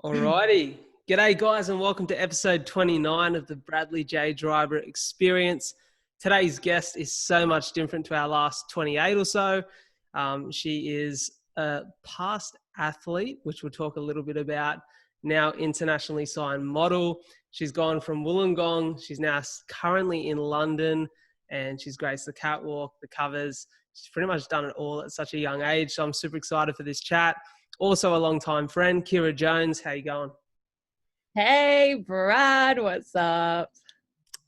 Alrighty. G'day guys and welcome to episode 29 of the Bradley J. Driver Experience. Today's guest is so much different to our last 28 or so. She is a past athlete, which we'll talk a little bit about, now internationally signed model. She's gone from Wollongong. She's now currently in London and she's graced the catwalk, the covers. She's pretty much done it all at such a young age. So I'm super excited for this chat. Also a long-time friend, Kirra Jones. How you going? Hey, Brad, what's up?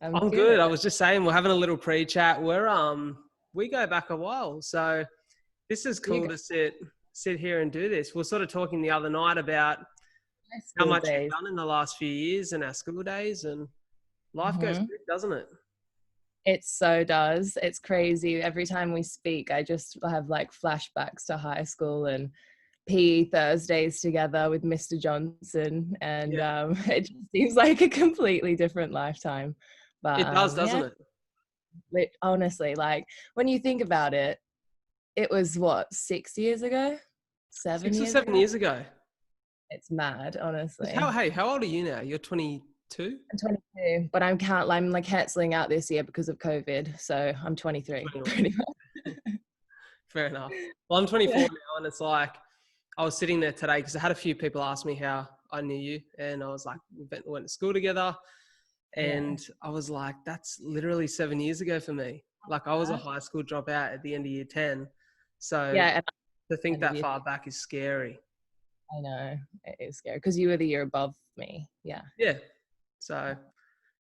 I'm good. I was just saying we're having a little pre-chat. We go back a while, so this is cool to sit here and do this. We were sort of talking the other night about how much you've done in the last few years and our school days, and life goes quick, doesn't it? It so does. It's crazy. Every time we speak, I just have like flashbacks to high school and PE Thursdays together with Mr. Johnson, and it just seems like a completely different lifetime. But it does, doesn't it? Honestly, like when you think about it, it was what, 6 years ago? 6 or 7 years ago. It's mad, honestly. How old are you now? You're 22? I'm 22, but I'm like cancelling out this year because of COVID, so I'm 23. Pretty much. Fair enough. Well, I'm 24 now, and it's like I was sitting there today because I had a few people ask me how I knew you, and I was like, we went to school together, and I was like, that's literally 7 years ago for me. Like I was a high school dropout at the end of year 10, so to think that far back is scary. I know, it is scary because you were the year above me. Yeah. So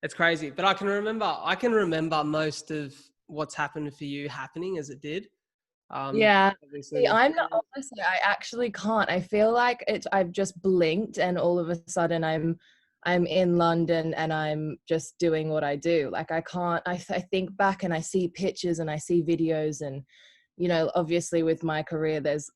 it's crazy, but I can remember most of what's happened for you happening as it did. See, I'm not, honestly, I actually can't. I feel like I've just blinked and all of a sudden I'm in London and I'm just doing what I do. Like I can't, I think back and I see pictures and I see videos, and you know, obviously with my career, there's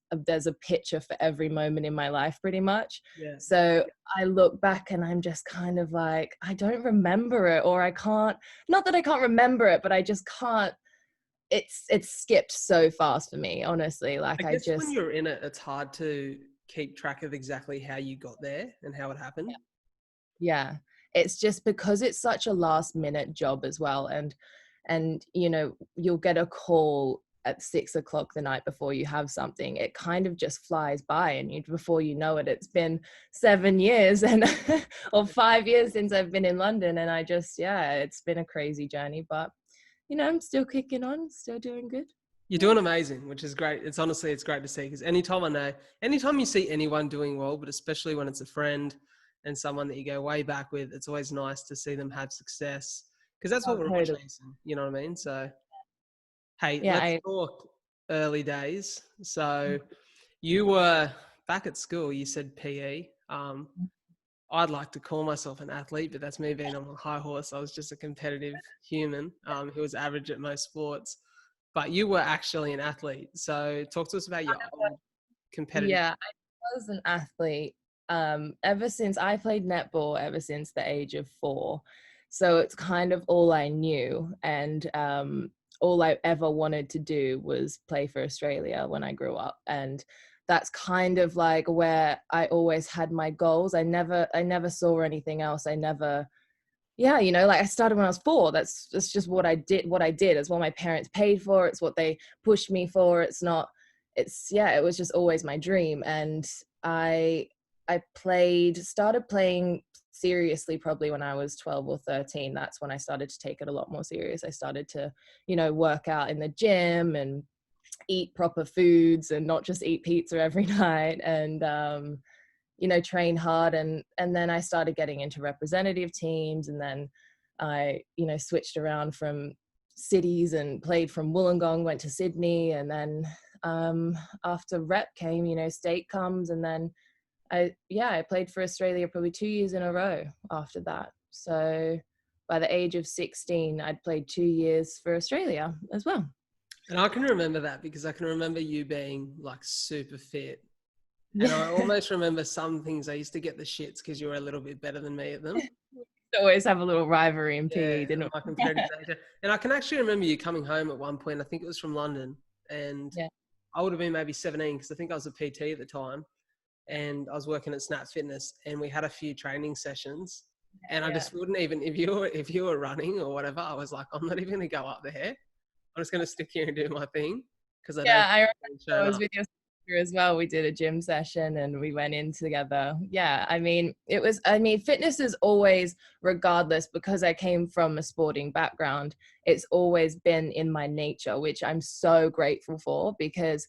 a picture for every moment in my life pretty much. So I look back and I'm just kind of like, I don't remember it, or I can't, not that I can't remember it, but I just can't. It's skipped so fast for me, honestly. Like I guess when you're in it, it's hard to keep track of exactly how you got there and how it happened. Yeah. It's just because it's such a last minute job as well. And, you know, you'll get a call at 6 o'clock the night before you have something. It kind of just flies by, and before you know it, it's been 7 years or 5 years since I've been in London. And it's been a crazy journey, but you know, I'm still kicking on, still doing good. You're doing amazing, which is great. It's great to see, because anytime you see anyone doing well, but especially when it's a friend and someone that you go way back with, it's always nice to see them have success, because that's what we're all chasing. You know what I mean? So, hey, let's talk early days. So you were back at school, you said PE. I'd like to call myself an athlete, but that's me being on my high horse. I was just a competitive human who was average at most sports. But you were actually an athlete. So talk to us about your old competitive. Yeah, I was an athlete ever since I played netball, ever since the age of 4. So it's kind of all I knew. And all I ever wanted to do was play for Australia when I grew up. And that's kind of like where I always had my goals. I never saw anything else. You know, like I started when I was 4. That's just what I did. It's what my parents paid for. It's what they pushed me for. It was just always my dream. And I started playing seriously probably when I was 12 or 13. That's when I started to take it a lot more serious. I started to, you know, work out in the gym and eat proper foods and not just eat pizza every night, and you know, train hard. And then I started getting into representative teams, and then I, you know, switched around from cities and played from Wollongong, went to Sydney, and then after rep came, you know, state comes, and then I played for Australia probably 2 years in a row after that. So by the age of 16, I'd played 2 years for Australia as well. And I can remember that because I can remember you being like super fit. And I almost remember some things I used to get the shits because you were a little bit better than me at them. Always have a little rivalry in PE, didn't we? And I can actually remember you coming home at one point. I think it was from London, and I would have been maybe 17 because I think I was a PT at the time. and I was working at Snap Fitness, and we had a few training sessions, and I Yeah. just wouldn't even, if you were running or whatever, I was like, I'm not even going to go up there. I'm just going to stick here and do my thing because I don't Yeah, I remember feel I showing was up. with your sister as well. We did a gym session and we went in together. Yeah, I mean, fitness is always, regardless, because I came from a sporting background, it's always been in my nature, which I'm so grateful for, because,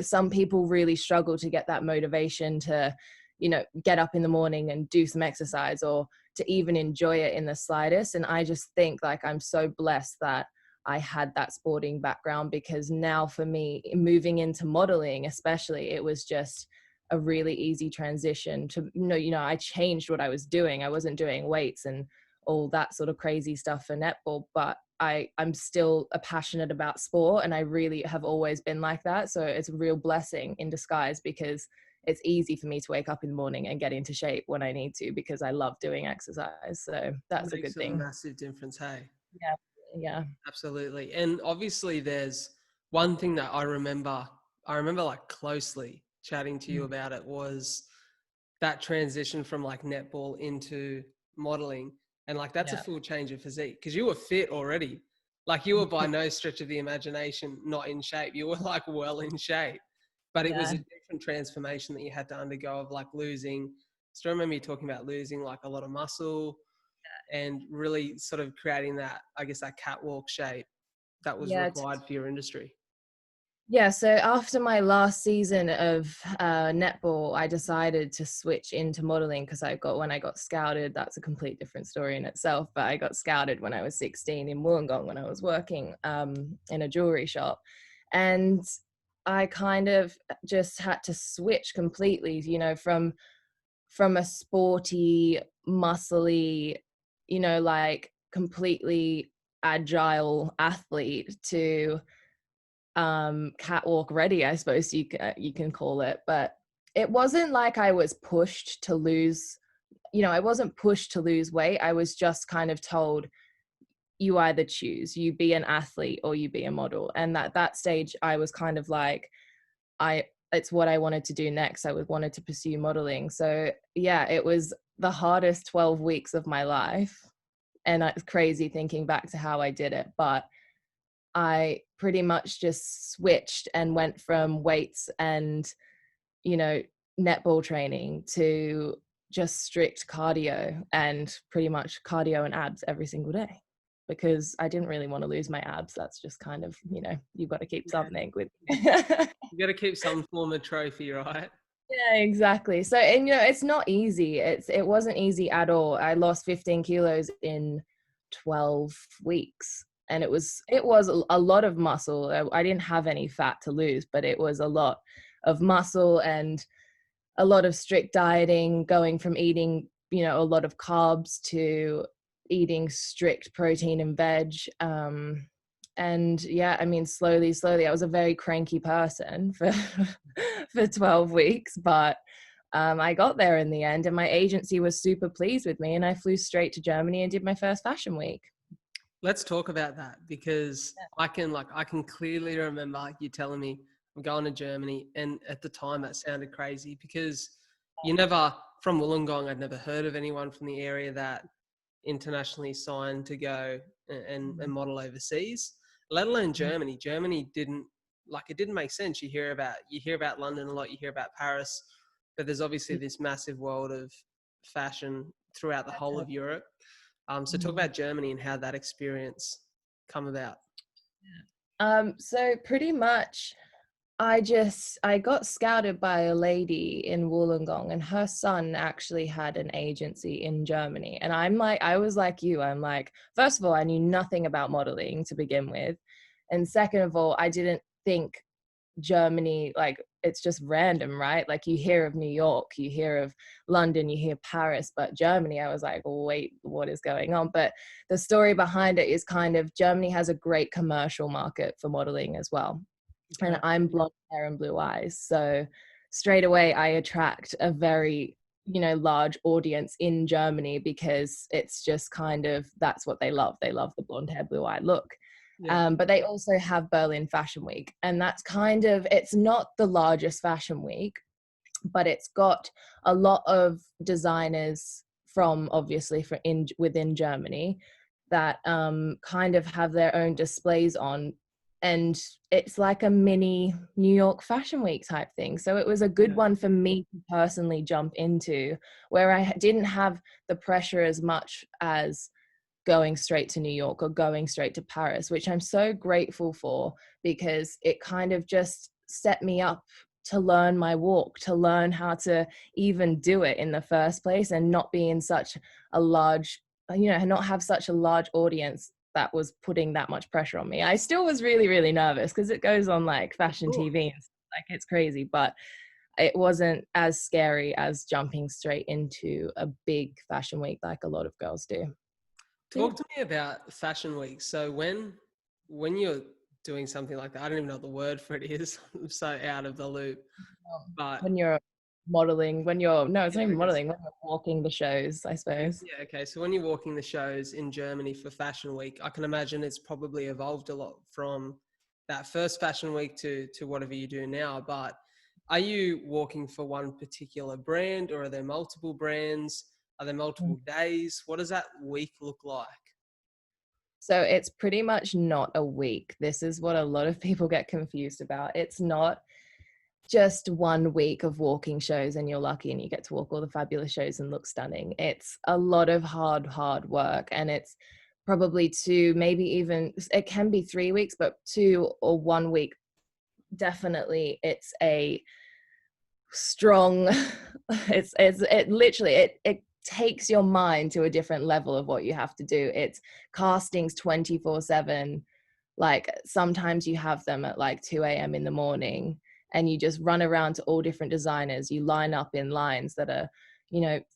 some people really struggle to get that motivation to, get up in the morning and do some exercise, or to even enjoy it in the slightest. And I just think, like, I'm so blessed that I had that sporting background, because now for me, moving into modeling especially, it was just a really easy transition to, I changed what I was doing. I wasn't doing weights and all that sort of crazy stuff for netball, but I'm still passionate about sport, and I really have always been like that. So it's a real blessing in disguise, because it's easy for me to wake up in the morning and get into shape when I need to, because I love doing exercise. So that's a Makes good a thing. massive difference. Hey, Yeah. Yeah. absolutely. And obviously there's one thing that I remember like closely chatting to you about it, was that transition from like netball into modeling. And like, that's a Yeah. full change of physique, because you were fit already. Like, you were by no stretch of the imagination not in shape. You were like well in shape, but it was Yeah. a different transformation that you had to undergo of like losing. Still remember you talking about losing like a lot of muscle and really sort of creating that, I guess, that catwalk shape that was Yeah. required for your industry. Yeah, so after my last season of netball, I decided to switch into modeling, because when I got scouted, that's a complete different story in itself, but I got scouted when I was 16 in Wollongong, when I was working in a jewelry shop. And I kind of just had to switch completely, from a sporty, muscly, like completely agile athlete to catwalk ready, I suppose you can call it. But it wasn't like I was pushed to lose, I wasn't pushed to lose weight. I was just kind of told, you either choose, you be an athlete or you be a model. And at that stage I was kind of like, it's what I wanted to do next. Wanted to pursue modeling. So yeah, it was the hardest 12 weeks of my life, and it's crazy thinking back to how I did it. But I pretty much just switched and went from weights and, netball training to just strict cardio, and pretty much cardio and abs every single day, because I didn't really want to lose my abs. That's just kind of, you've got to keep Yeah. something with. You got to keep some form of trophy, right? Yeah, exactly. So, and it's not easy. It wasn't easy at all. I lost 15 kilos in 12 weeks, and it was a lot of muscle. I didn't have any fat to lose, but it was a lot of muscle and a lot of strict dieting, going from eating, a lot of carbs to eating strict protein and veg. And yeah, I mean, slowly, I was a very cranky person for for 12 weeks, but I got there in the end, and my agency was super pleased with me, and I flew straight to Germany and did my first fashion week. Let's talk about that, because I can clearly remember you telling me I'm going to Germany, and at the time that sounded crazy, because from Wollongong, I'd never heard of anyone from the area that internationally signed to go and model overseas, let alone Germany. Germany it didn't make sense. You hear about London a lot, you hear about Paris, but there's obviously this massive world of fashion throughout the whole of Europe. So talk about Germany and how that experience come about. So pretty much I got scouted by a lady in Wollongong, and her son actually had an agency in Germany. And I was like you, I'm like, first of all, I knew nothing about modeling to begin with. And second of all, I didn't think Germany, like, it's just random, right? Like, you hear of New York, you hear of London, you hear Paris, but Germany, I was like, wait, what is going on? But the story behind it is kind of, Germany has a great commercial market for modeling as well. Okay. And I'm blonde hair and blue eyes, so straight away I attract a very, large audience in Germany, because it's just kind of, that's what they love the blonde hair, blue eye look. Yeah. But they also have Berlin Fashion Week, and that's kind of, it's not the largest fashion week, but it's got a lot of designers from obviously within Germany that kind of have their own displays on, and it's like a mini New York Fashion Week type thing. So it was a good one for me to personally jump into, where I didn't have the pressure as much as going straight to New York or going straight to Paris, which I'm so grateful for, because it kind of just set me up to learn my walk, to learn how to even do it in the first place, and not be in such a large, not have such a large audience that was putting that much pressure on me. I still was really, really nervous because it goes on like fashion TV and stuff, like it's crazy, but it wasn't as scary as jumping straight into a big fashion week like a lot of girls do. Talk to me about Fashion Week. So when you're doing something like that, I don't even know what the word for it is. I'm so out of the loop. But When you're modeling, no, it's not even I guess, modeling, when you're walking the shows, I suppose. yeah, okay. So when you're walking the shows in Germany for Fashion Week, I can imagine it's probably evolved a lot from that first Fashion Week to whatever you do now. But are you walking for one particular brand, or are there multiple brands? Are there multiple days? What does that week look like? So it's pretty much not a week. This is what a lot of people get confused about. It's not just 1 week of walking shows and you're lucky and you get to walk all the fabulous shows and look stunning. It's a lot of hard work, and it's probably 2, maybe even, it can be 3 weeks, but 2 or 1 week, definitely it's a strong it literally it takes your mind to a different level of what you have to do. It's castings 24/7. Like sometimes you have them at like 2 a.m. in the morning, and you just run around to all different designers. You line up in lines that are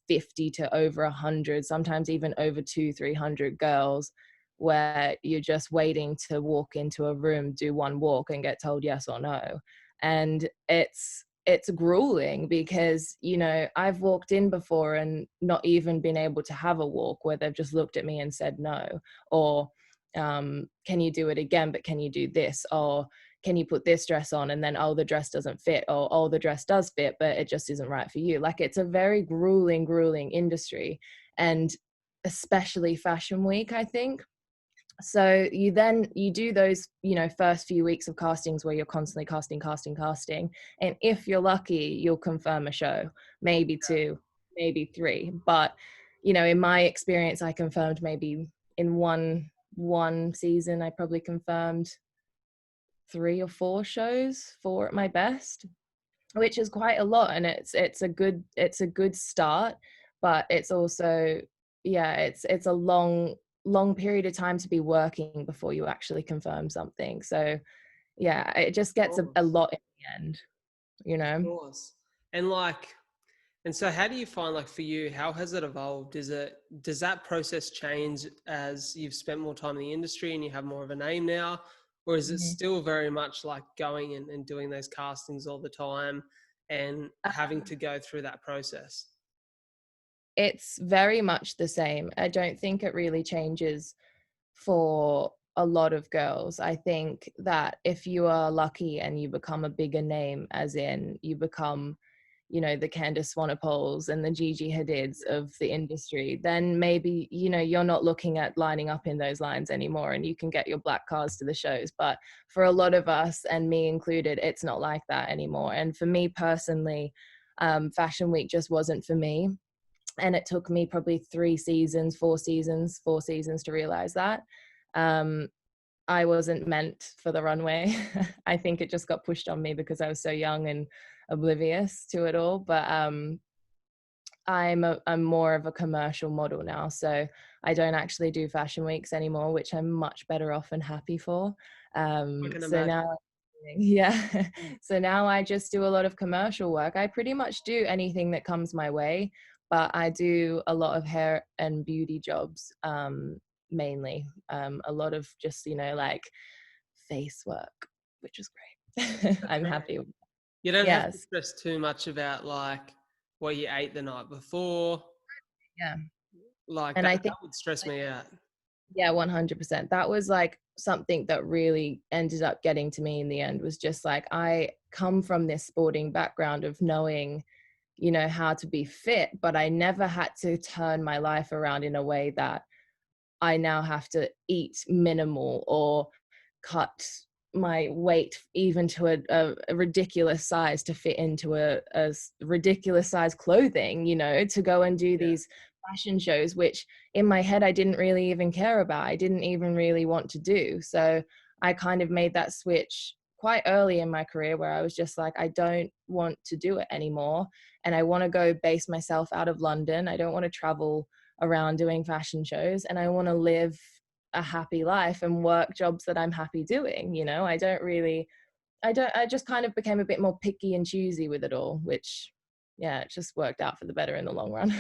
50 to over 100, sometimes even over 200-300 girls, where you're just waiting to walk into a room, do one walk and get told yes or no. And it's grueling, because I've walked in before and not even been able to have a walk, where they've just looked at me and said no, or can you do it again, but can you do this, or can you put this dress on, and then the dress doesn't fit, or the dress does fit but it just isn't right for you. Like, it's a very grueling industry, and especially Fashion Week, I think. So you do those first few weeks of castings where you're constantly casting, and if you're lucky you'll confirm a show, maybe 2, maybe 3. But in my experience, I confirmed maybe in one season, I probably confirmed 3 or 4 shows, 4 at my best, which is quite a lot. And it's a good start, but it's also, yeah, it's a long period of time to be working before you actually confirm something. So yeah, it just gets a lot in the end, Of course. And and so how do you find, like, for you, how has it evolved? Does that process change as you've spent more time in the industry and you have more of a name now? Or is it still very much like going and doing those castings all the time and having to go through that process? It's very much the same. I don't think it really changes for a lot of girls. I think that if you are lucky and you become a bigger name, as in you become, the Candice Swanepoels and the Gigi Hadids of the industry, then maybe, you're not looking at lining up in those lines anymore, and you can get your black cars to the shows. But for a lot of us, and me included, it's not like that anymore. And for me personally, Fashion Week just wasn't for me. And it took me probably 4 seasons to realize that. I wasn't meant for the runway. I think it just got pushed on me because I was so young and oblivious to it all. But I'm more of a commercial model now, so I don't actually do Fashion Weeks anymore, which I'm much better off and happy for. I can So imagine. now, yeah, so now I just do a lot of commercial work. I pretty much do anything that comes my way, but I do a lot of hair and beauty jobs, mainly. A lot of just like face work, which is great. That's I'm great. happy with. You don't have to Yes, stress too much about like what you ate the night before. yeah, Like and I that think, would stress me out. yeah, 100%. That was like something that really ended up getting to me in the end, was just like, I come from this sporting background of knowing you know, how to be fit, but I never had to turn my life around in a way that I now have to eat minimal or cut my weight even to a ridiculous size to fit into a ridiculous size clothing, you know, to go and do Yeah. these fashion shows, which in my head I didn't really even care about. I didn't even really want to do. So I kind of made that switch quite early in my career where I was just like, I don't want to do it anymore. And I want to go base myself out of London. I don't want to travel around doing fashion shows, and I want to live a happy life and work jobs that I'm happy doing. You know, I just kind of became a bit more picky and choosy with it all, which, yeah, it just worked out for the better in the long run.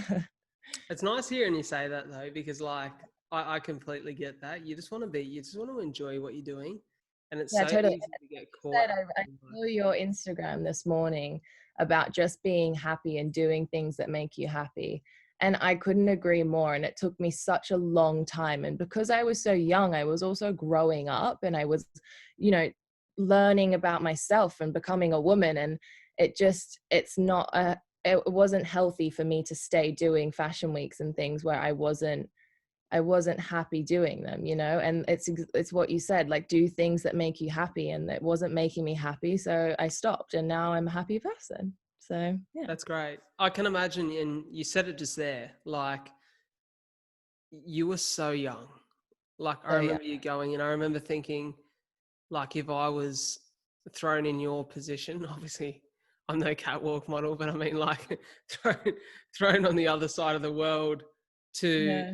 It's nice hearing you say that though, because like I completely get that. You just want to enjoy what you're doing. And it's Yeah, so totally. easy to get caught Said up I in like, saw your Instagram this morning about just being happy and doing things that make you happy. And I couldn't agree more. And it took me such a long time. And because I was so young, I was also growing up and I was, you know, learning about myself and becoming a woman. And it wasn't healthy for me to stay doing fashion weeks and things where I wasn't happy doing them, you know. And it's what you said, like, do things that make you happy, and it wasn't making me happy, so I stopped, and now I'm a happy person. So yeah. that's great. I can imagine, and you said it just there, like you were so young. Like I So yeah. remember you going, and I remember thinking, like if I was thrown in your position, obviously I'm no catwalk model, but I mean like thrown on the other side of the world to Yeah.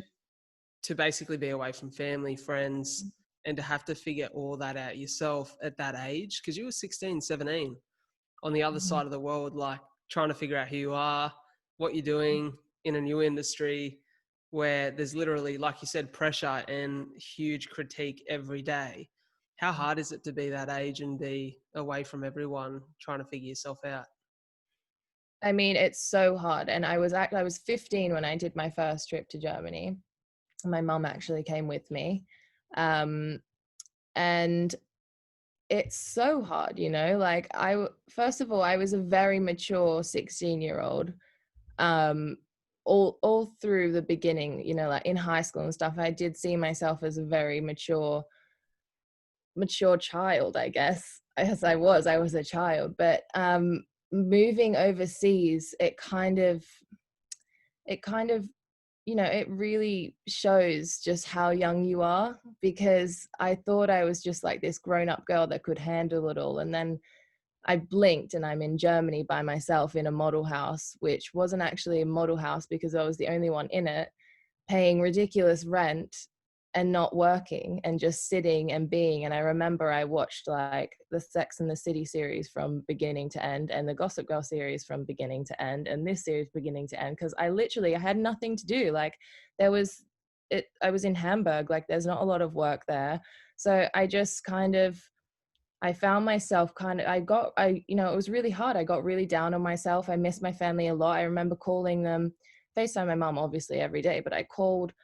to basically be away from family, friends, and to have to figure all that out yourself at that age, because you were 16, 17 on the other Mhm. side of the world, like trying to figure out who you are, what you're doing in a new industry where there's literally, like you said, pressure and huge critique every day. How hard is it to be that age and be away from everyone trying to figure yourself out? I mean, it's so hard. And I was 15 when I did my first trip to Germany. My mum actually came with me. Um, and it's so hard, you know, like first of all, I was a very mature 16-year-old. um all through the beginning, you know, like in high school and stuff, I did see myself as a very mature child, I guess. As I was a child. But moving overseas, it kind of you know, it really shows just how young you are, because I thought I was just like this grown up girl that could handle it all, and then I blinked and I'm in Germany by myself in a model house, which wasn't actually a model house because I was the only one in it, paying ridiculous rent and not working and just sitting and being. And I remember I watched like the Sex and the City series from beginning to end, and the Gossip Girl series from beginning to end, and this series beginning to end, because I had nothing to do. Like there was I was in Hamburg, like there's not a lot of work there. So I just kind of I found myself you know, it was really hard. I got really down on myself. I missed my family a lot. I remember calling them, FaceTime my mom obviously every day, but I called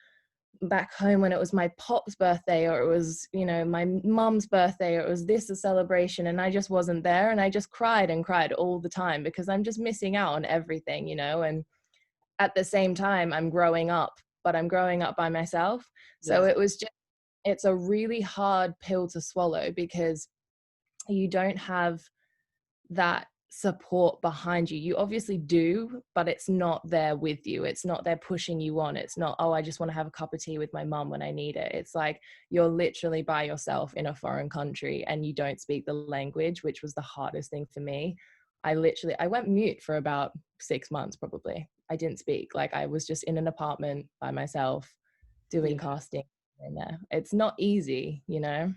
back home when it was my pop's birthday, or it was, you know, my mom's birthday, or it was a celebration, and I just wasn't there. And I just cried and cried all the time because I'm just missing out on everything, you know. And at the same time, I'm growing up, but I'm growing up by myself. So Yeah. it's a really hard pill to swallow, because you don't have that support behind you. You obviously do, but it's not there with you. It's not there pushing you on. It's not, oh, I just want to have a cup of tea with my mum when I need it. It's like you're literally by yourself in a foreign country and you don't speak the language, which was the hardest thing for me. I went mute for about 6 months probably. I didn't speak. Like I was just in an apartment by myself doing Yeah. casting in there. It's not easy, you know?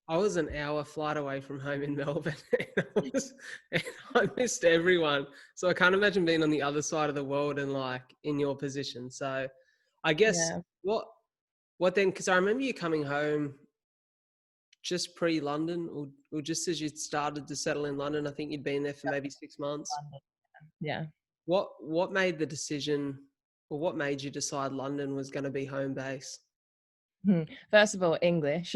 I was an hour flight away from home in Melbourne and I missed everyone. So I can't imagine being on the other side of the world and like in your position. So I guess Yeah. what then, because I remember you coming home just pre-London or just as you started to settle in London. I think you'd been there for maybe 6 months. Yeah. What made the decision, or what made you decide London was going to be home base? First of all, English.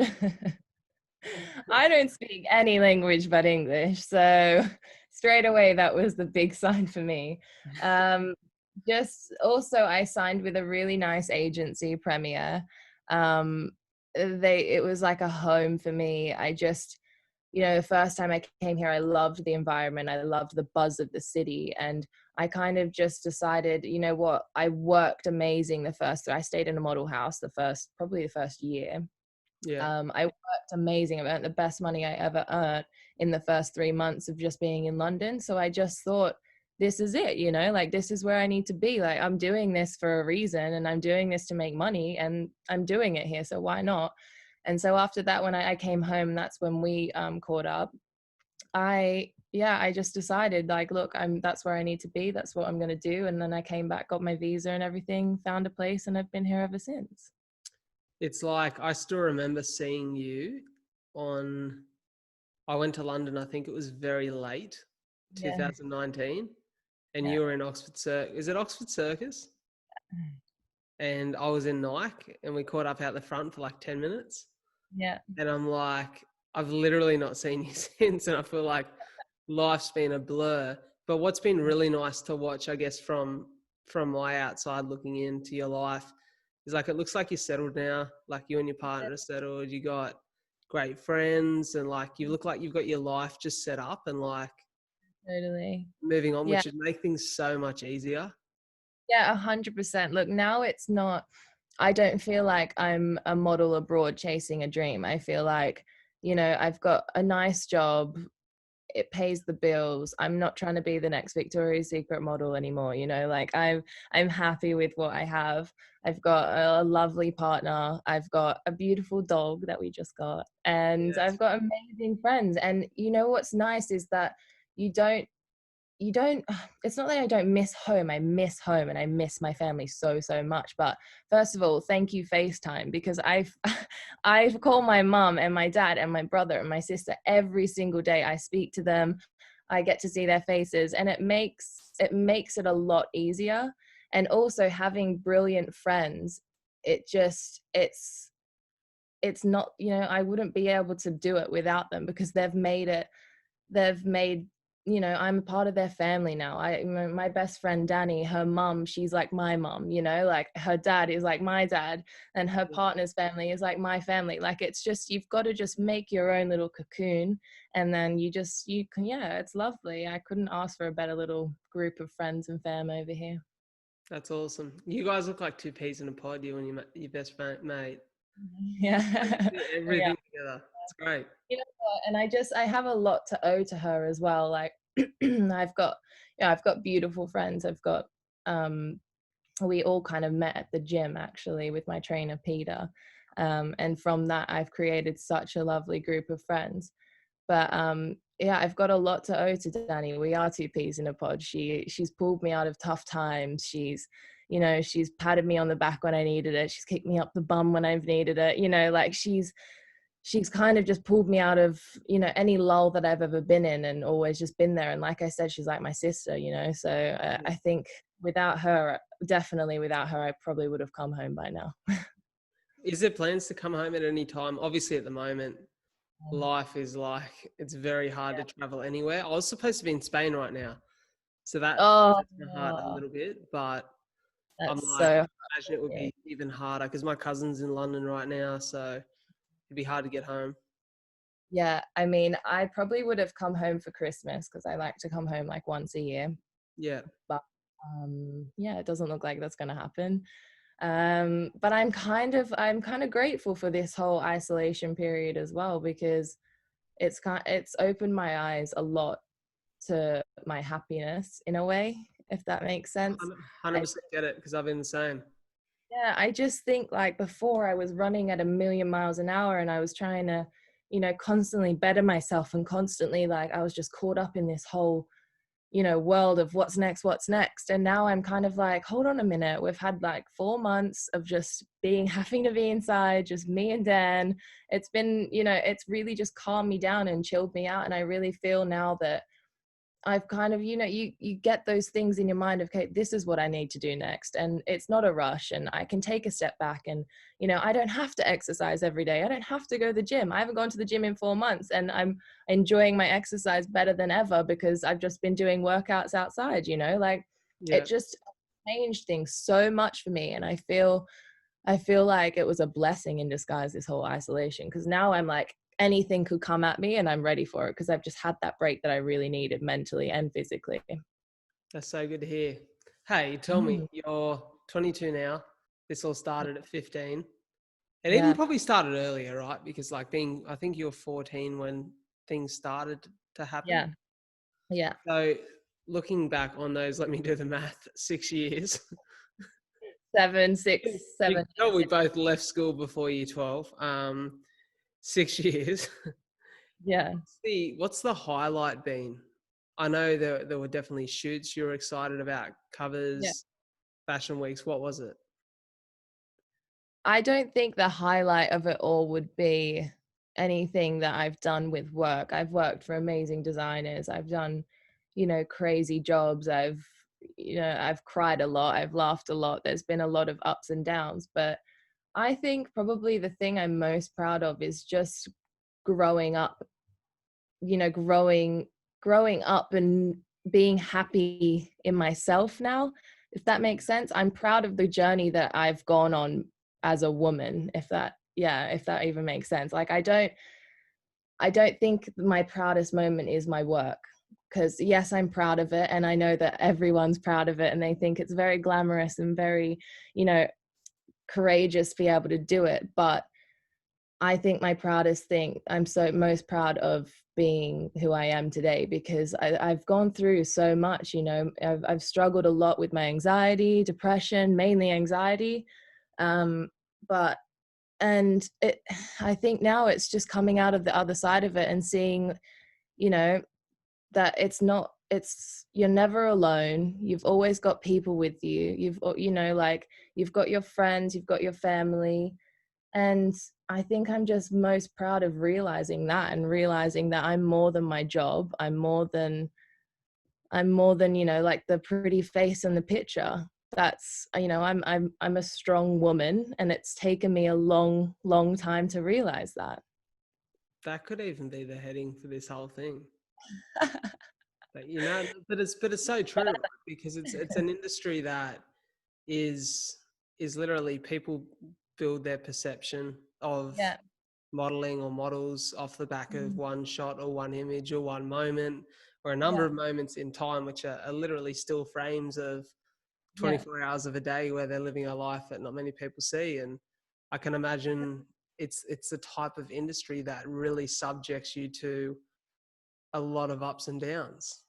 I don't speak any language but English. So straight away, that was the big sign for me. Just also, I signed with a really nice agency, Premier. It was like a home for me. I just, the first time I came here, I loved the environment. I loved the buzz of the city. And I kind of just decided, you know what, I worked amazing I stayed in a model house probably the first year. Yeah. I worked amazing. I earned the best money I ever earned in the first 3 months of just being in London. So I just thought, this is it, like this is where I need to be. Like, I'm doing this for a reason, and I'm doing this to make money, and I'm doing it here. So why not? And so after that, when I came home, that's when we caught up. I just decided, like, look, that's where I need to be. That's what I'm going to do. And then I came back, got my visa and everything, found a place, and I've been here ever since. It's like, I still remember seeing you I went to London, I think it was very late, Yeah. 2019, and Yeah. you were in Oxford Circus. Is it Oxford Circus? And I was in Nike, and we caught up out the front for like 10 minutes. Yeah. And I'm like, I've literally not seen you since. And I feel like life's been a blur. But what's been really nice to watch, I guess, from my outside looking into your life is, like, it looks like you're settled now. Like, you and your partner are settled. You got great friends, and like, you look like you've got your life just set up and like Totally. moving on, Yeah. which would make things so much easier. Yeah, 100%. Look, now it's not, I don't feel like I'm a model abroad chasing a dream. I feel like, I've got a nice job. It pays the bills. I'm not trying to be the next Victoria's Secret model anymore. Like, I'm happy with what I have. I've got a lovely partner. I've got a beautiful dog that we just got, and Yes. I've got amazing friends. And what's nice is that you don't it's not that I don't miss home. I miss home and I miss my family so much. But first of all, thank you, FaceTime, because I've called my mum and my dad and my brother and my sister every single day. I speak to them, I get to see their faces, and it makes it a lot easier. And also, having brilliant friends, it's not, I wouldn't be able to do it without them, because they've made I'm a part of their family now. My best friend Danny, her mum, she's like my mum, like her dad is like my dad, and her partner's family is like my family. Like, it's just, you've got to just make your own little cocoon, and then you can, it's lovely. I couldn't ask for a better little group of friends and fam over here. That's awesome. You guys look like two peas in a pod, you and your best mate. Yeah. Like, you do Yeah. everything together. It's great. You know what? And I have a lot to owe to her as well. Like, I've got beautiful friends. Um, we all kind of met at the gym, actually, with my trainer, Peter. And from that, I've created such a lovely group of friends. But I've got a lot to owe to Danny. We are two peas in a pod. She's pulled me out of tough times. She's patted me on the back when I needed it. She's kicked me up the bum when I've needed it. Like, she's kind of just pulled me out of, any lull that I've ever been in, and always just been there. And like I said, she's like my sister, so I think definitely without her, I probably would have come home by now. Is there plans to come home at any time? Obviously, at the moment, life is like, it's very hard to travel anywhere. I was supposed to be in Spain right now, so that Oh, hurts my heart a little bit, but I'm that's like, so imagine it would be even harder because my cousin's in London right now, so it'd be hard to get home. yeah. I mean, I probably would have come home for Christmas, because I like to come home like once a year. Yeah. But it doesn't look like that's going to happen. But I'm kind of grateful for this whole isolation period as well, because it's opened my eyes a lot to my happiness, in a way, if that makes sense. 100% get it, because I've been the same. Yeah, I just think, like, before I was running at 1,000,000 miles an hour, and I was trying to, constantly better myself, and constantly, like, I was just caught up in this whole, world of what's next. And now I'm kind of like, hold on a minute. We've had like 4 months of just having to be inside, just me and Dan. It's been, it's really just calmed me down and chilled me out. And I really feel now that I've kind of, you get those things in your mind of, okay, this is what I need to do next. And it's not a rush, and I can take a step back, and, I don't have to exercise every day. I don't have to go to the gym. I haven't gone to the gym in 4 months, and I'm enjoying my exercise better than ever because I've just been doing workouts outside, like Yeah. it just changed things so much for me. And I feel like it was a blessing in disguise, this whole isolation, because now I'm like, anything could come at me and I'm ready for it because I've just had that break that I really needed mentally and physically. That's so good to hear. Hey, tell me, Mm, you're 22 now. This all started at 15. It even yeah, probably started earlier, right? Because I think you were 14 when things started to happen. yeah, yeah. So looking back on those, let me do the math, 6 years. 7, 6, You 7 can tell we years. both left school before year 12. 6 years. Yeah. What's the highlight been? I know there were definitely shoots you were excited about, Yeah. covers, fashion weeks. What was it? I don't think the highlight of it all would be anything that I've done with work. I've worked for amazing designers. I've done, crazy jobs. I've cried a lot. I've laughed a lot. There's been a lot of ups and downs, but I think probably the thing I'm most proud of is just growing up, growing up and being happy in myself now, if that makes sense. I'm proud of the journey that I've gone on as a woman, if that even makes sense. Like I don't think my proudest moment is my work, because yes, I'm proud of it, and I know that everyone's proud of it and they think it's very glamorous and very, you know, courageous to be able to do it. But I think my proudest thing, I'm so most proud of being who I am today, because I've gone through so much. I've struggled a lot with my anxiety, depression, mainly anxiety. Um, but and it, I think now it's just coming out of the other side of it and seeing, you know, that you're never alone. You've always got people with you. Like, you've got your friends, you've got your family. And I think I'm just most proud of realizing that, and realizing that I'm more than my job. I'm more than, like the pretty face in the picture. That's, I'm a strong woman, and it's taken me a long, long time to realize that. That could even be the heading for this whole thing. But it's so true, right? Because it's an industry that is literally people build their perception of Yeah. modeling or models off the back of Mhm. one shot or one image or one moment or a number Yeah. of moments in time, which are literally still frames of Yeah. 24 hours of a day where they're living a life that not many people see. And I can imagine it's the type of industry that really subjects you to a lot of ups and downs.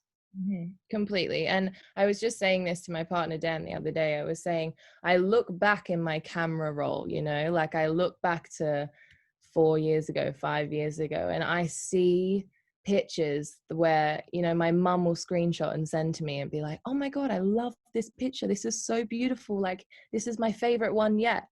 Completely. And I was just saying this to my partner Dan the other day. I was saying, I look back in my camera roll, like I look back to 4 years ago, 5 years ago, and I see pictures where, my mum will screenshot and send to me and be like, oh my God, I love this picture. This is so beautiful. Like, this is my favorite one yet.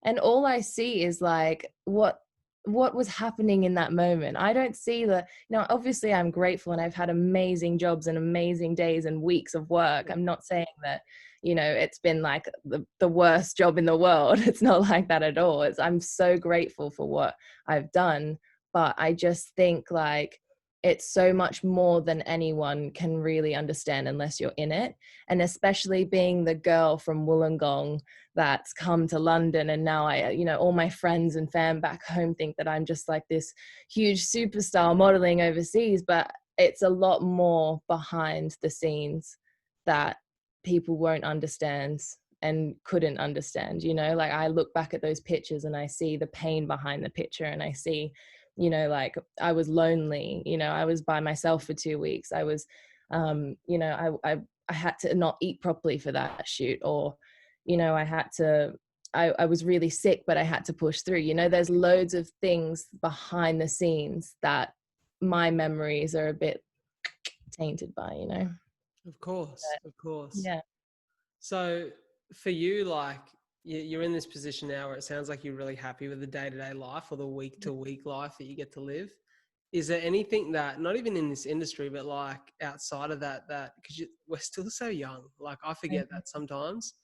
And all I see is like what was happening in that moment. I don't see obviously I'm grateful, and I've had amazing jobs and amazing days and weeks of work. I'm not saying that, it's been like the worst job in the world. It's not like that at all. I'm so grateful for what I've done. But I just think, like, it's so much more than anyone can really understand unless you're in it. And especially being the girl from Wollongong that's come to London, and now all my friends and fam back home think that I'm just like this huge superstar modeling overseas, but it's a lot more behind the scenes that people won't understand and couldn't understand. Like, I look back at those pictures and I see the pain behind the picture, and I see, like, I was lonely. I was by myself for 2 weeks. I was I had to not eat properly for that shoot, or I was really sick, but I had to push through. There's loads of things behind the scenes that my memories are a bit tainted by. Of course, But of course. yeah. So for you, like, you're in this position now where it sounds like you're really happy with the day-to-day life or the week-to-week life that you get to live. is there anything that, not even in this industry, but like outside of that, because we're still so young, like I forget that sometimes.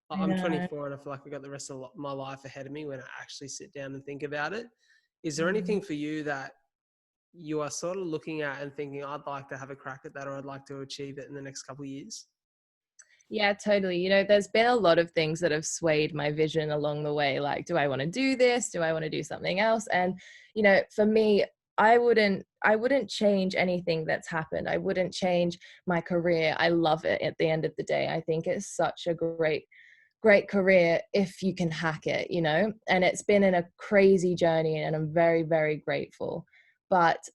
I I'm know. 24 and I feel like I've got the rest of my life ahead of me when I actually sit down and think about it. Is there Mm. anything for you that you are sort of looking at and thinking, I'd like to have a crack at that, or I'd like to achieve it in the next couple of years? Yeah, totally. You know, there's been a lot of things that have swayed my vision along the way. Like, do I want to do this? Do I want to do something else? And, you know, for me, I wouldn't change anything that's happened. I wouldn't change my career. I love it at the end of the day. I think it's such a great career if you can hack it, you know? And it's been in a crazy journey and I'm very, very grateful. But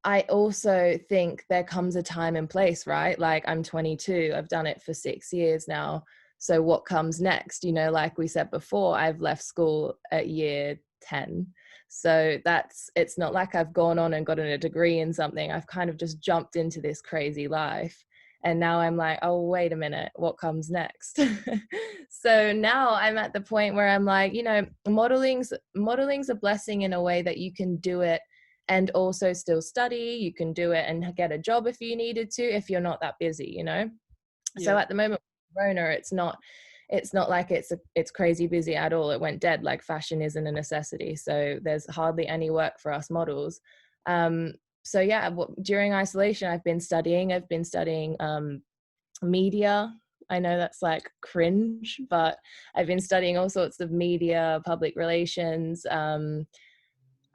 I also think there comes a time and place, right? Like I'm 22, I've done it for 6 years now. So what comes next? You know, like we said before, I've left school at year 10. So it's not like I've gone on and gotten a degree in something. I've kind of just jumped into this crazy life. And now I'm like, oh, wait a minute, what comes next? So now I'm at the point where I'm like, you know, modeling's a blessing in a way that you can do it and also still study. You can do it and get a job if you needed to, if you're not that busy, you know? So Yeah. at the moment, Corona, it's not like it's crazy busy at all. It went dead. Like fashion isn't a necessity. So there's hardly any work for us models. So yeah, during isolation, I've been studying media. I know that's like cringe, but I've been studying all sorts of media, public relations.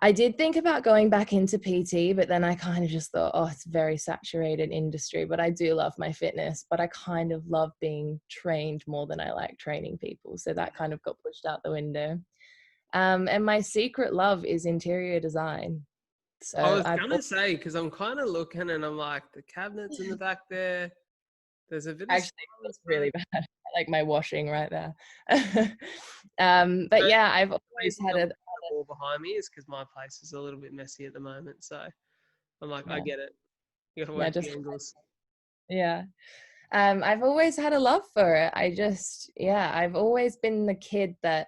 I did think about going back into PT, but then I kind of just thought, oh, it's a very saturated industry. But I do love my fitness, but I kind of love being trained more than I like training people. So that kind of got pushed out the window. And my secret love is interior design. I So was I've gonna say, because I'm kind of looking and I'm like, the cabinets in the back there. There's a bit of actually silence, that's really but bad. I like my washing right there. But so yeah, I've the always reason had I'm a looking at the wall behind me is because my place is a little bit messy at the moment. So I'm like, I yeah, get it. You got to yeah, work just the angles. yeah. I've always had a love for it. I've always been the kid that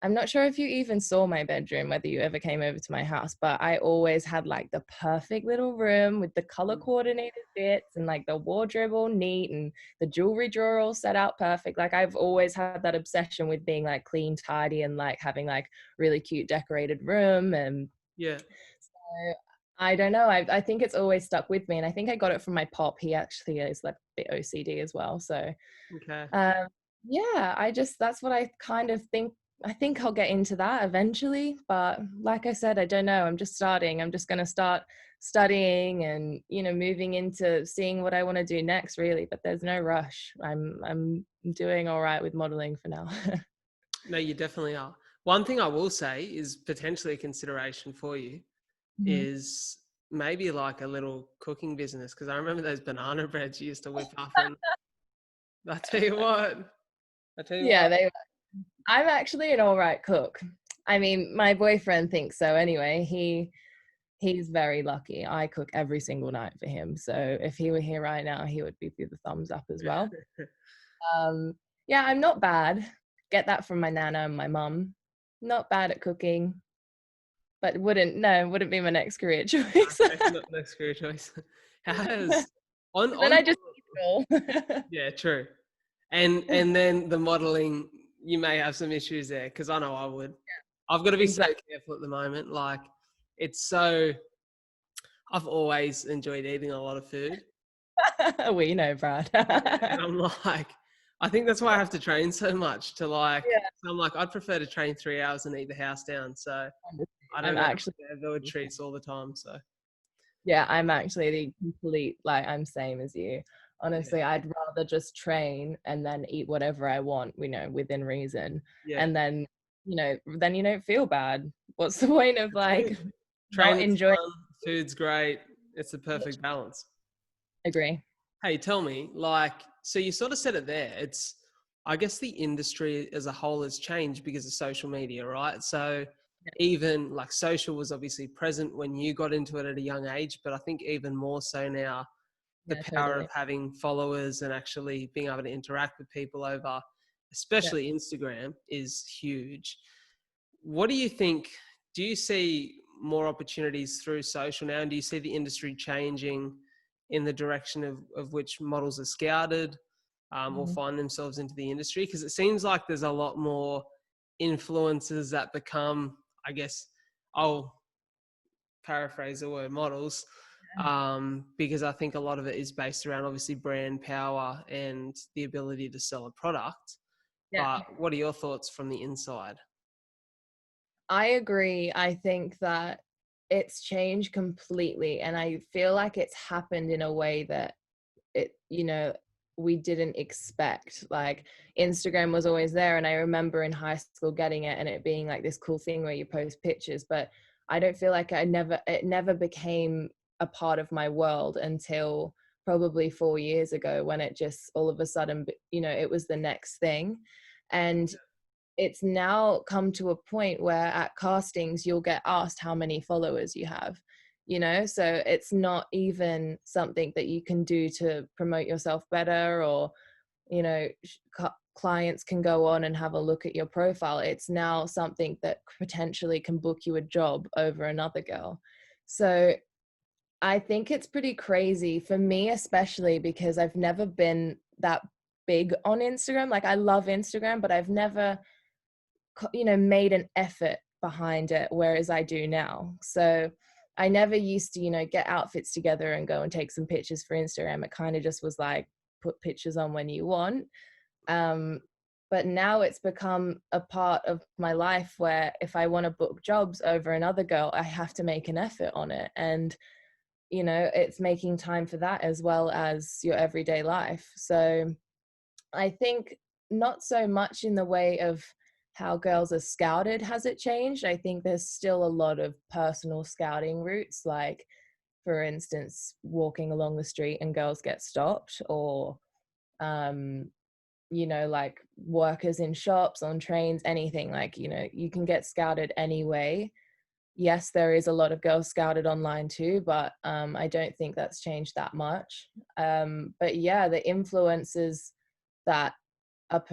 I'm not sure if you even saw my bedroom, whether you ever came over to my house, but I always had like the perfect little room with the color Mm. coordinated bits and like the wardrobe all neat and the jewelry drawer all set out perfect. Like I've always had that obsession with being like clean, tidy and like having like really cute decorated room. And Yeah. so I don't know. I think it's always stuck with me. And I think I got it from my pop. He actually is like a bit OCD as well. So Okay. um, yeah, that's what I kind of think. I think I'll get into that eventually, but like I said, I don't know. I'm just starting. I'm just going to start studying and, you know, moving into seeing what I want to do next really, but there's no rush. I'm doing all right with modeling for now. No, you definitely are. One thing I will say is potentially a consideration for you Mhm. is maybe like a little cooking business. Because I remember those banana breads you used to whip up, and I tell you what, I tell you Yeah, what. I'm actually an all right cook. I mean, my boyfriend thinks so anyway. He's very lucky. I cook every single night for him. So if he were here right now, he would give you the thumbs up as well. Um, yeah, I'm not bad. Get that from my nana and my mum. Not bad at cooking, but wouldn't be my next career choice. Okay, not no screw choice. Has Then on I just eat it all. yeah, true. And then the modeling, you may have some issues there because I know I would. I've got to be so Exactly. careful at the moment. Like it's so. I've always enjoyed eating a lot of food, We know, Brad. and I'm like, I think that's why I have to train so much to like. Yeah, So I'm like, I'd prefer to train 3 hours and eat the house down. So I I'm don't know. actually There were treats all the time. So yeah, I'm actually the complete like I'm same as you. yeah, Honestly, I'd rather just train and then eat whatever I want, you know, within reason. yeah, And then, then you don't feel bad. What's the point of that's like it. not Training's enjoying? fun, food's great. It's the perfect balance. Agree. Hey, tell me, like, so you sort of said it there. It's, I guess the industry as a whole has changed because of social media, right? So Yeah, even like social was obviously present when you got into it at a young age, but I think even more so now, the yeah, power of totally. having followers and actually being able to interact with people over, Yeah. especially Instagram, is huge. What do you think? Do you see more opportunities through social now? And do you see the industry changing in the direction of which models are scouted or find themselves into the industry? Because it seems like there's a lot more influencers that become, I guess, I'll paraphrase the word models, because I think a lot of it is based around obviously brand power and the ability to sell a product. Yeah. But what are your thoughts from the inside? I agree. I think that it's changed completely, and I feel like it's happened in a way that we didn't expect. Like, Instagram was always there, and I remember in high school getting it and it being like this cool thing where you post pictures, but I don't feel like it never became a part of my world until probably 4 years ago, when it just all of a sudden, it was the next thing. And it's now come to a point where at castings you'll get asked how many followers you have, so it's not even something that you can do to promote yourself better, or you know clients can go on and have a look at your profile. It's now something that potentially can book you a job over another girl. So I think it's pretty crazy for me, especially because I've never been that big on Instagram. Like, I love Instagram, but I've never made an effort behind it, whereas I do now. So I never used to get outfits together and go and take some pictures for Instagram. It kind of just was like, put pictures on when you want. But now it's become a part of my life where if I want to book jobs over another girl, I have to make an effort on it. And it's making time for that as well as your everyday life. So I think not so much in the way of how girls are scouted has it changed. I think there's still a lot of personal scouting routes, like, for instance, walking along the street and girls get stopped, or like workers in shops, on trains, anything. Like, you can get scouted anyway. Yes, there is a lot of girls scouted online too, but I don't think that's changed that much. But yeah, the influencers that are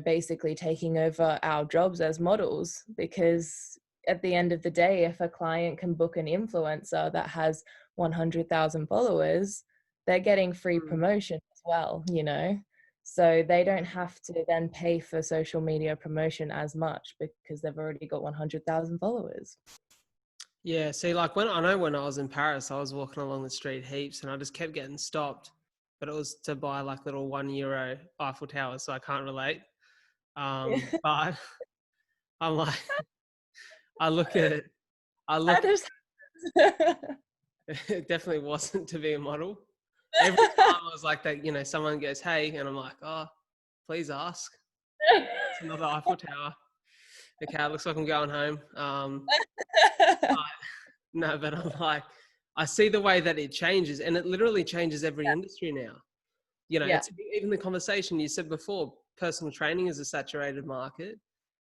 basically taking over our jobs as models, because at the end of the day, if a client can book an influencer that has 100,000 followers, they're getting free promotion as well, so they don't have to then pay for social media promotion as much because they've already got 100,000 followers. Yeah, see, like when I was in Paris, I was walking along the street heaps and I just kept getting stopped, but it was to buy like little €1 Eiffel Towers, so I can't relate. But I'm like, I look at it, That is it definitely wasn't to be a model. Every time I was like that, someone goes, hey, and I'm like, oh, please ask. It's another Eiffel Tower. Okay, it looks like I'm going home. No, but I'm like, I see the way that it changes, and it literally changes every industry now. It's even the conversation you said before, personal training is a saturated market.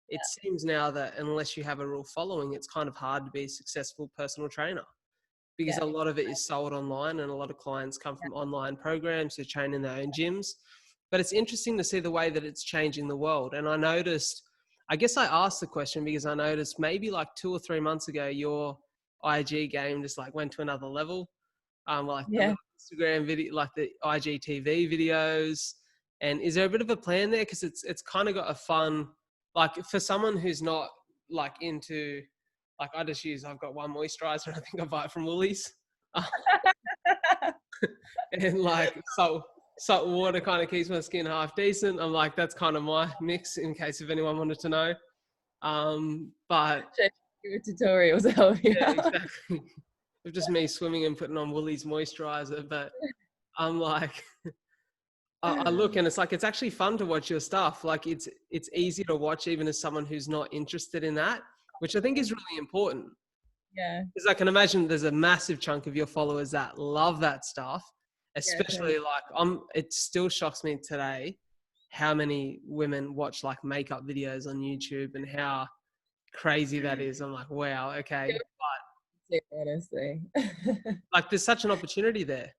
It seems now that unless you have a real following, it's kind of hard to be a successful personal trainer, because a lot of it is sold online, and a lot of clients come from online programs to train in their own gyms. But it's interesting to see the way that it's changing the world. And I guess I asked the question because I noticed maybe like 2 or 3 months ago, your IG game just like went to another level. Like the Instagram video, like the IGTV videos. And is there a bit of a plan there? Because it's kind of got a fun, like for someone who's not like into, like I've got one moisturizer and I think I buy it from Woolies. And like salt water kind of keeps my skin half decent. I'm like, that's kind of my mix in case if anyone wanted to know. But tutorials help you yeah, out. exactly. It's just me swimming and putting on Woolies moisturizer. But I'm like, I look and it's like, it's actually fun to watch your stuff. Like it's easy to watch even as someone who's not interested in that, which I think is really important. Yeah. Because I can imagine there's a massive chunk of your followers that love that stuff, especially it still shocks me today how many women watch like makeup videos on YouTube and how crazy that is. I'm like, wow, okay. But honestly. like there's such an opportunity there.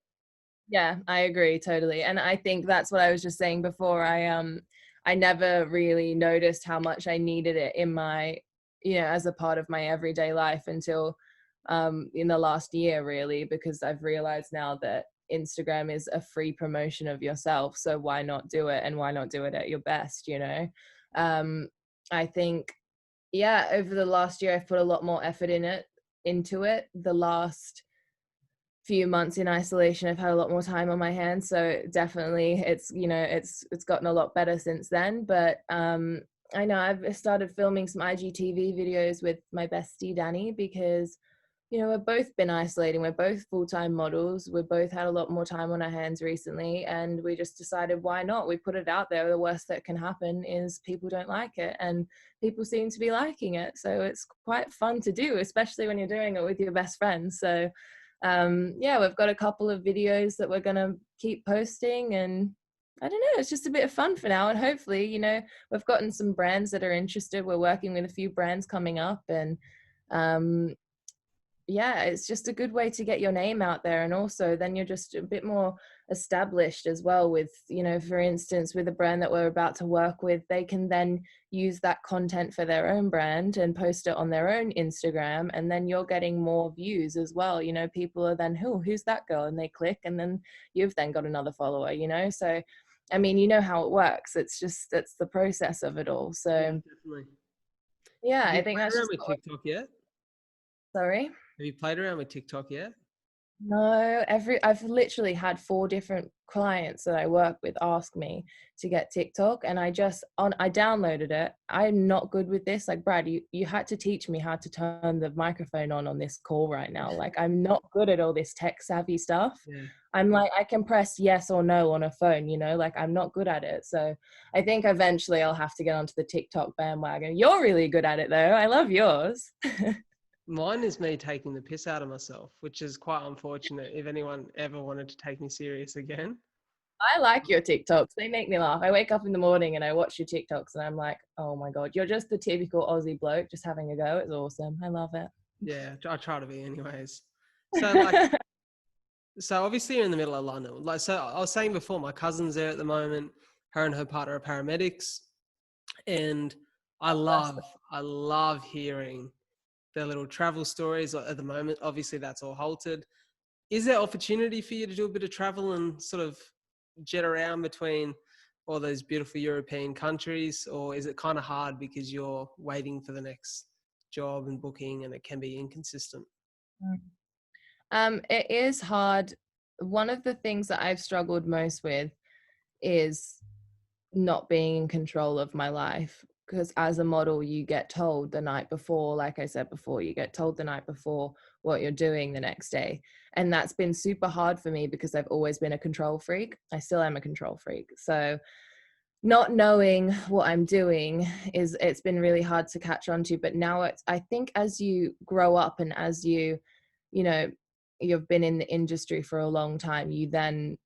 Yeah, I agree totally. And I think that's what I was just saying before. I never really noticed how much I needed it in my as a part of my everyday life until in the last year, really, because I've realized now that Instagram is a free promotion of yourself. So why not do it? And why not do it at your best, I think, over the last year, I've put a lot more effort into it. The last few months in isolation, I've had a lot more time on my hands. So definitely it's gotten a lot better since then. But I know I've started filming some IGTV videos with my bestie Danny, because we've both been isolating. We're both full-time models. We've both had a lot more time on our hands recently, and we just decided, why not? We put it out there. The worst that can happen is people don't like it, and people seem to be liking it. So it's quite fun to do, especially when you're doing it with your best friends. So we've got a couple of videos that we're going to keep posting, and I don't know, it's just a bit of fun for now. And hopefully, we've gotten some brands that are interested. We're working with a few brands coming up, and it's just a good way to get your name out there. And also then you're just a bit more established as well with, for instance, with a brand that we're about to work with, they can then use that content for their own brand and post it on their own Instagram. And then you're getting more views as well. People are then, who's that girl? And they click, and then you've then got another follower, So, I mean, how it works. It's the process of it all. So, Yeah, definitely. Have I you think played that's around just, with TikTok yet? sorry. Have you played around with TikTok yet? No, I've literally had 4 different clients that I work with ask me to get TikTok, and I downloaded it. I'm not good with this. Like, Brad, you had to teach me how to turn the microphone on this call right now. Like, I'm not good at all this tech savvy stuff. Yeah. I'm like, I can press yes or no on a phone, like I'm not good at it. So I think eventually I'll have to get onto the TikTok bandwagon. You're really good at it though. I love yours. Mine is me taking the piss out of myself, which is quite unfortunate if anyone ever wanted to take me serious again. I like your TikToks. They make me laugh. I wake up in the morning and I watch your TikToks and I'm like, oh my God, you're just the typical Aussie bloke just having a go. It's awesome. I love it. Yeah, I try to be anyways. So obviously you're in the middle of London. So I was saying before, my cousin's there at the moment. Her and her partner are paramedics. And I love hearing their little travel stories at the moment. Obviously that's all halted. Is there opportunity for you to do a bit of travel and sort of jet around between all those beautiful European countries, or is it kind of hard because you're waiting for the next job and booking and it can be inconsistent? It is hard. One of the things that I've struggled most with is not being in control of my life, because as a model you get told the night before, like I said before, you get told the night before what you're doing the next day. And that's been super hard for me because I've always been a control freak. I still am a control freak. So not knowing what I'm doing it's been really hard to catch on to. But now I think as you grow up and as you know you've been in the industry for a long time, you then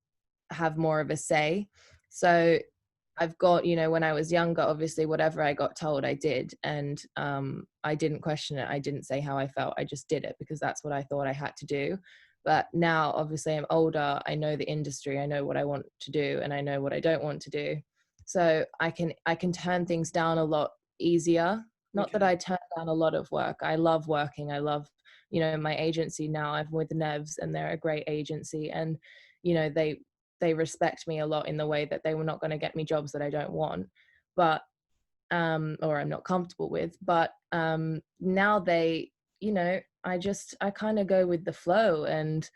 have more of a say. So I've got, when I was younger, obviously whatever I got told I did, and I didn't question it. I didn't say how I felt. I just did it because that's what I thought I had to do. But now obviously I'm older, I know the industry, I know what I want to do and I know what I don't want to do. So I can turn things down a lot easier. Not that Okay. I turn down a lot of work. I love working. I love, my agency now. I'm with Nevs and they're a great agency, and they respect me a lot in the way that they were not going to get me jobs that I don't want, but or I'm not comfortable with. But now they, I kind of go with the flow, and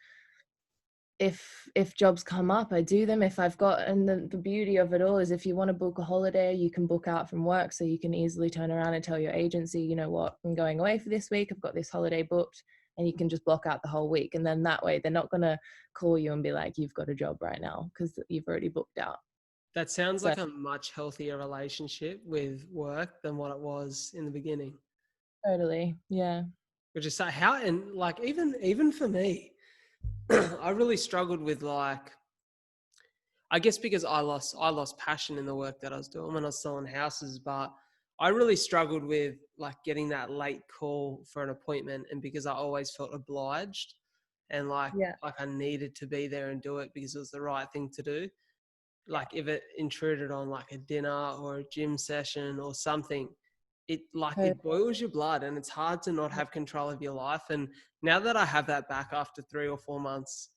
if jobs come up, I do them. If I've got, and the beauty of it all is if you want to book a holiday, you can book out from work, so you can easily turn around and tell your agency, you know what, I'm going away for this week, I've got this holiday booked, and you can just block out the whole week. And then that way they're not going to call you and be like, you've got a job right now, because you've already booked out. That sounds So like a much healthier relationship with work than what it was in the beginning. totally, yeah. Which is so how, and like even for me, I really struggled with, like, I guess because I lost passion in the work that I was doing when I was selling houses, but I really struggled with like getting that late call for an appointment, and because I always felt obliged and Yeah. like I needed to be there and do it because it was the right thing to do. Like if it intruded on like a dinner or a gym session or something, it boils your blood, and it's hard to not have control of your life. And now that I have that back after 3 or 4 months,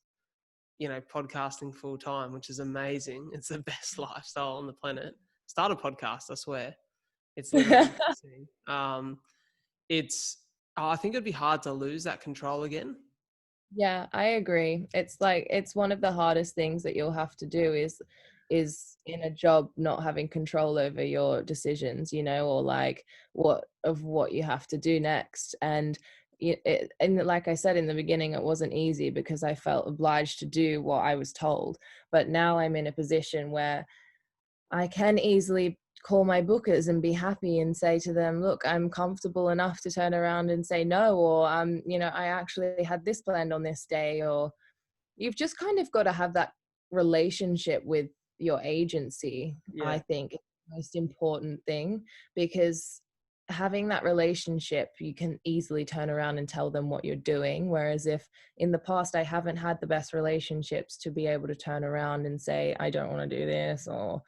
podcasting full time, which is amazing. It's the best lifestyle on the planet. Start a podcast, I swear. It's literally amazing. I think it'd be hard to lose that control again. Yeah, I agree. It's one of the hardest things that you'll have to do is in a job not having control over your decisions, or like what you have to do next. And like I said in the beginning, it wasn't easy because I felt obliged to do what I was told. But now I'm in a position where I can easily call my bookers and be happy and say to them, look, I'm comfortable enough to turn around and say no, or I actually had this planned on this day. Or you've just kind of got to have that relationship with your agency. I think is the most important thing, because having that relationship, you can easily turn around and tell them what you're doing. Whereas if in the past I haven't had the best relationships to be able to turn around and say, I don't want to do this, or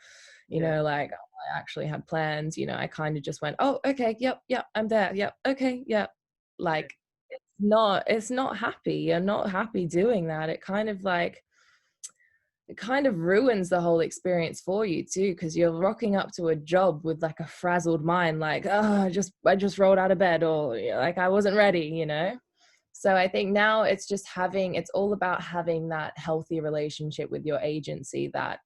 like, I actually had plans, I kind of just went, oh, okay, yep, I'm there, yep, okay, yep. Like, it's not happy. You're not happy doing that. It kind of ruins the whole experience for you too, because you're rocking up to a job with like a frazzled mind, like, oh, I just rolled out of bed, or like I wasn't ready, So I think now it's all about having that healthy relationship with your agency, that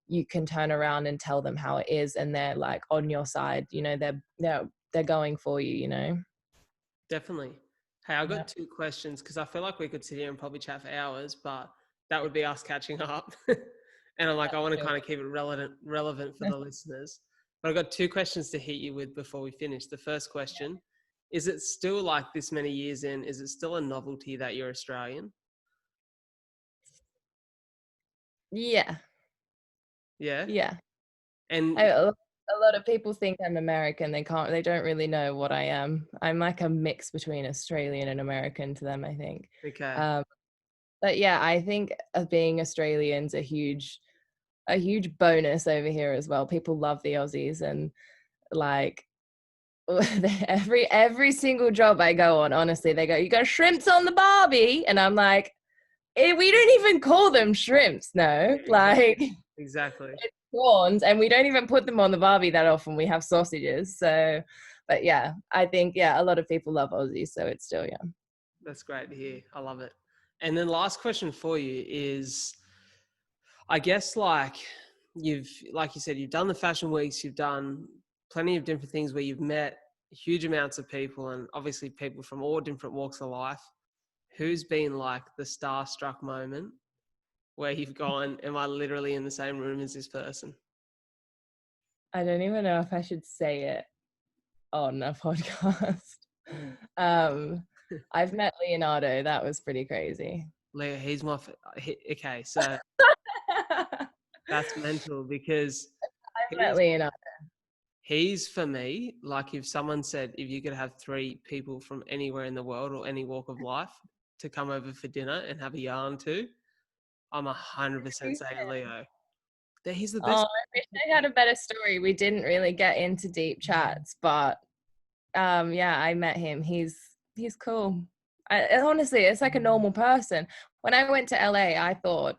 you can turn around and tell them how it is, and they're like on your side, they're going for you, Definitely. Hey, I've got 2 questions, because I feel like we could sit here and probably chat for hours, but that would be us catching up. And I'm like, I want to kind of keep it relevant for the listeners. But I've got 2 questions to hit you with before we finish. The first question, is it still, like, this many years in, is it still a novelty that you're Australian? Yeah. Yeah. And A lot of people think I'm American. They don't really know what I am. I'm like a mix between Australian and American to them, I think. okay. But yeah, I think being Australian's a huge bonus over here as well. People love the Aussies, and like every single job I go on, honestly, they go, you got shrimps on the barbie, and I'm like, we don't even call them shrimps, no. Like, exactly. it's prawns, and we don't even put them on the barbie that often. We have sausages. So, but yeah, I think a lot of people love Aussie, so it's still That's great to hear. I love it. And then last question for you is, I guess, like you said, you've done the fashion weeks, you've done plenty of different things where you've met huge amounts of people, and obviously people from all different walks of life. Who's been like the starstruck moment where you've gone, am I literally in the same room as this person? I don't even know if I should say it on a podcast. I've met Leonardo. That was pretty crazy. Leo, he's my okay, so that's mental, because I've met Leonardo. he's, for me, like, if someone said, if you could have 3 people from anywhere in the world or any walk of life to come over for dinner and have a yarn to, I'm 100% saying Leo. He's the best. Oh, I wish I had a better story. We didn't really get into deep chats, but I met him. He's cool. Honestly, it's like a normal person. When I went to LA, I thought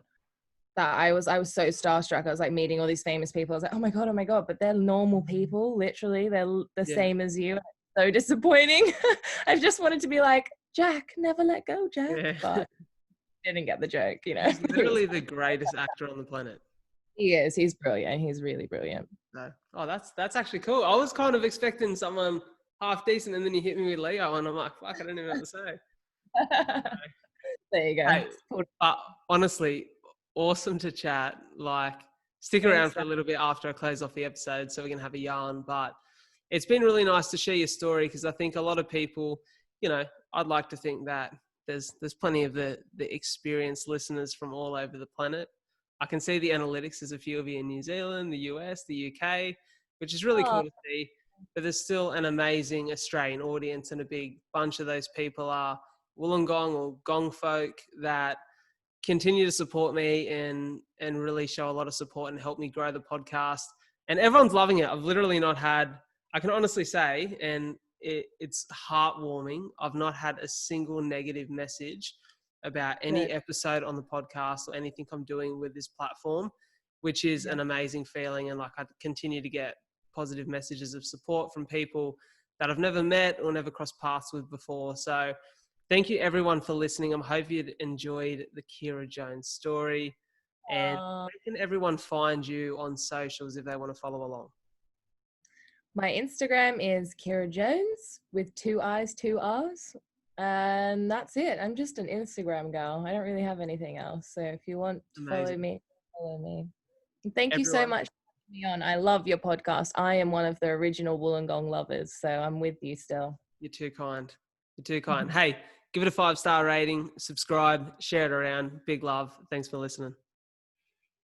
that I was so starstruck. I was like meeting all these famous people. I was like, oh my god, but they're normal people. Literally, they're the same as you. So disappointing. I just wanted to be like, Jack, never let go, Jack. But didn't get the joke, He's literally the greatest actor on the planet. He is. He's brilliant. He's really brilliant. No. Oh, that's actually cool. I was kind of expecting someone half decent, and then you hit me with Leo, and I'm like, fuck, I don't even know what to say. There you go. Hey, but honestly, awesome to chat. Like, stick around for a little bit after I close off the episode so we can have a yarn. But it's been really nice to share your story, because I think a lot of people, I'd like to think that there's plenty of the experienced listeners from all over the planet. I can see the analytics. There's a few of you in New Zealand, the US, the UK, which is really cool to see. But there's still an amazing Australian audience, and a big bunch of those people are Wollongong or Gong folk that continue to support me and really show a lot of support and help me grow the podcast. And everyone's loving it. I've literally not had I can honestly say, and it's heartwarming, I've not had a single negative message about any Good. episode on the podcast or anything I'm doing with this platform, which is Yeah. an amazing feeling. And like, I continue to get positive messages of support from people that I've never met or never crossed paths with before. So thank you everyone for listening. I hope you enjoyed the Kirra Jones story. And Uh, where can everyone find you on socials if they want to follow along? my Instagram is Kirra Jones with 2 I's, 2 R's. And that's it. I'm just an Instagram girl. I don't really have anything else. So if you want to follow Amazing. me, follow me. And thank you so Everyone, much for having me on. I love your podcast. I am one of the original Wollongong lovers. So I'm with you still. you're too kind. You're too kind. Hey, give it a 5-star rating, subscribe, share it around. Big love. Thanks for listening.